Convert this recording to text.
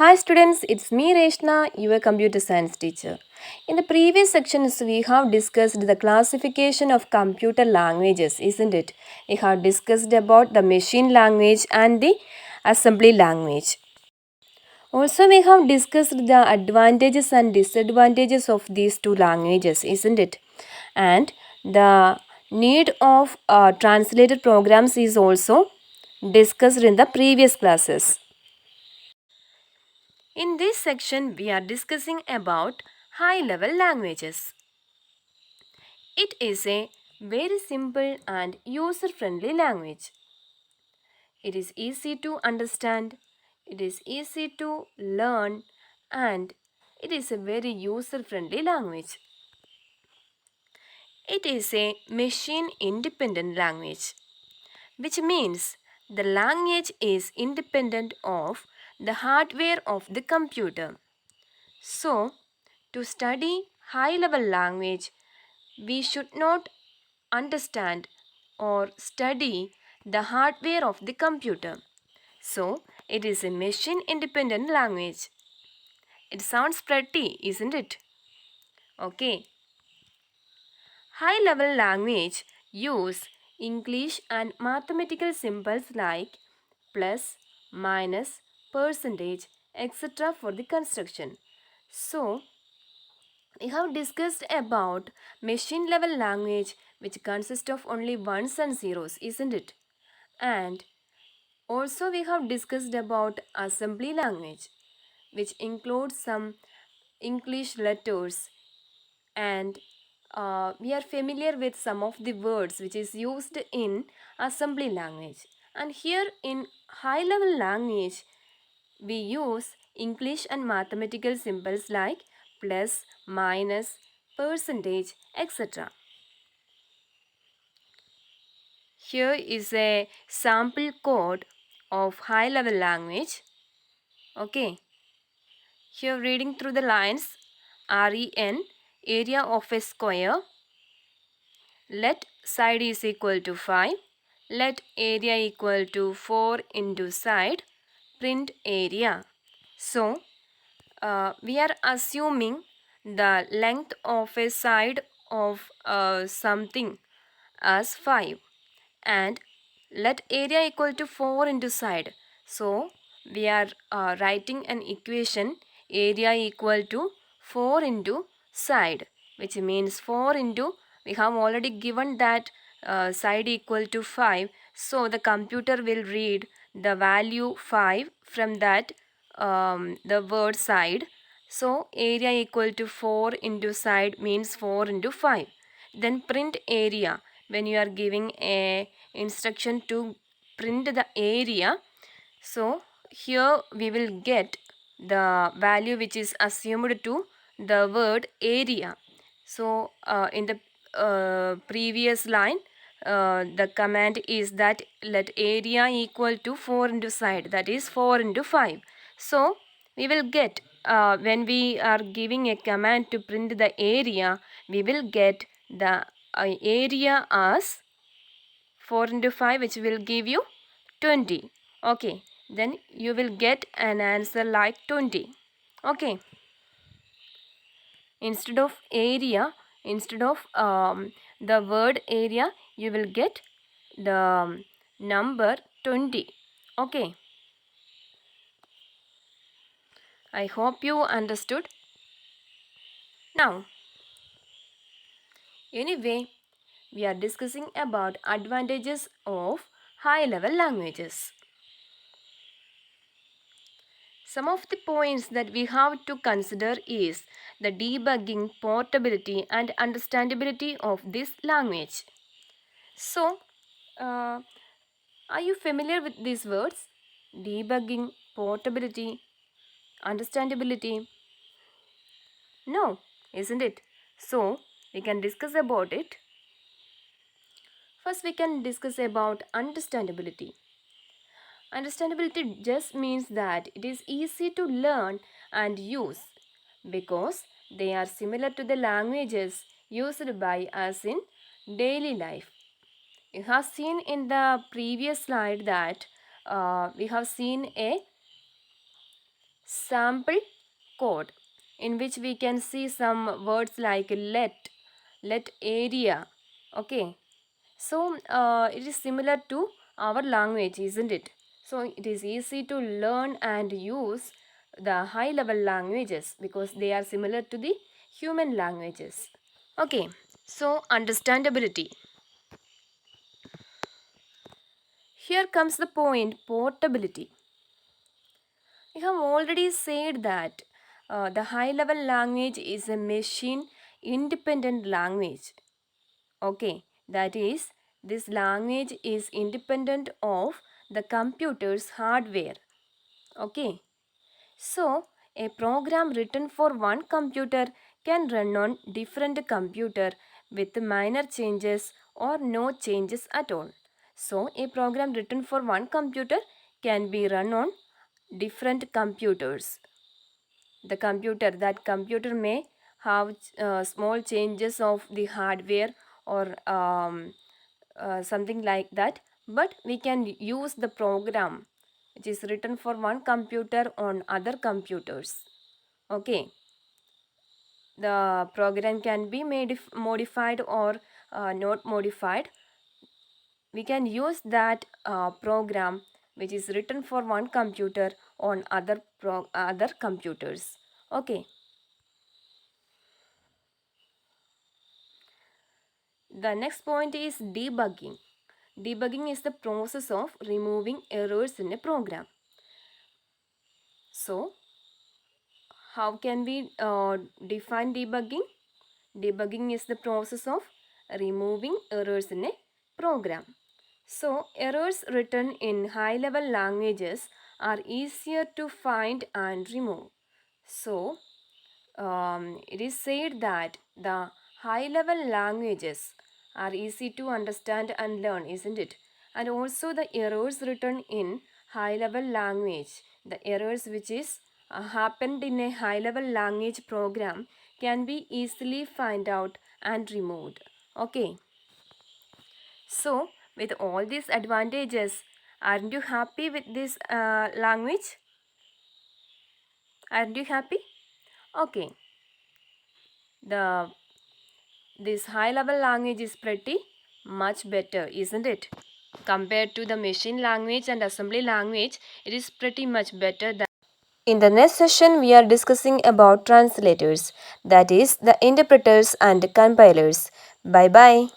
Hi students, it's me Reshna, your computer science teacher. In the previous sections, we have discussed the classification of computer languages, isn't it? We have discussed about the machine language and the assembly language. Also, we have discussed the advantages and disadvantages of these two languages, isn't it? And the need of translated programs is also discussed in the previous classes. In this section, we are discussing about high-level languages. It is a very simple and user-friendly language. It is easy to understand, it is easy to learn, and it is a very user-friendly language. It is a machine-independent language, which means the language is independent of the hardware of the computer. So, to study high-level language, we should not understand or study the hardware of the computer. So, it is a machine-independent language. It sounds pretty, isn't it? Okay. High-level language use English and mathematical symbols like plus, minus, percentage, etc. for the construction. So, we have discussed about machine level language which consists of only ones and zeros, isn't it? And also we have discussed about assembly language which includes some English letters, and we are familiar with some of the words which is used in assembly language. And here in high level language we use English and mathematical symbols like plus, minus, percentage, etc. Here is a sample code of high level language. Okay. Here reading through the lines, REN, area of a square. Let side is equal to 5. Let area equal to 4 into side. Print area. So, we are assuming the length of a side of something as 5 and let area equal to 4 into side. So, we are writing an equation area equal to 4 into side, which means 4 into, we have already given that side equal to 5. So, the computer will read the value 5 from that the word side. So, area equal to 4 into side means 4 into 5. Then print area. When you are giving a instruction to print the area, so here we will get the value which is assumed to the word area. So in the previous line, the command is that let area equal to 4 into side, that is 4 into 5. So we will get when we are giving a command to print the area, we will get the area as 4 into 5, which will give you 20. Okay, then you will get an answer like 20. Okay, instead of area, instead of the word area, you will get the number 20. Okay, I hope you understood. Now, anyway, we are discussing about advantages of high level languages. Some of the points that we have to consider is the debugging, portability and understandability of this language. So, uh, are you familiar with these words? Debugging, portability, understandability? No, isn't it? So, we can discuss about it. First, we can discuss about understandability. Understandability just means that it is easy to learn and use because they are similar to the languages used by us in daily life. You have seen in the previous slide that we have seen a sample code in which we can see some words like let area. Okay, so it is similar to our language, isn't it? So it is easy to learn and use the high level languages because they are similar to the human languages. Okay, so understandability. Here comes the point, portability. We have already said that the high level language is a machine independent language. Okay, that is, this language is independent of the computer's hardware. Okay, so a program written for one computer can run on different computer with minor changes or no changes at all. So a program written for one computer can be run on different computers. That computer may have small changes of the hardware or something like that, but we can use the program which is written for one computer on other computers. Okay, the program can be modified or not modified. We can use that program which is written for one computer on other computers. Okay, the next point is debugging. Debugging is the process of removing errors in a program. So how can we define debugging? Debugging is the process of removing errors in a program. So errors written in high level languages are easier to find and remove. So it is said that the high level languages are easy to understand and learn, isn't it? And also the errors written in high level language, the errors which is happened in a high level language program can be easily find out and removed. Okay, so with all these advantages, aren't you happy with this language? Aren't you happy? Okay, the this high level language is pretty much better, isn't it? Compared to the machine language and assembly language, it is pretty much better than. In the next session, we are discussing about translators, that is, the interpreters and compilers. Bye bye.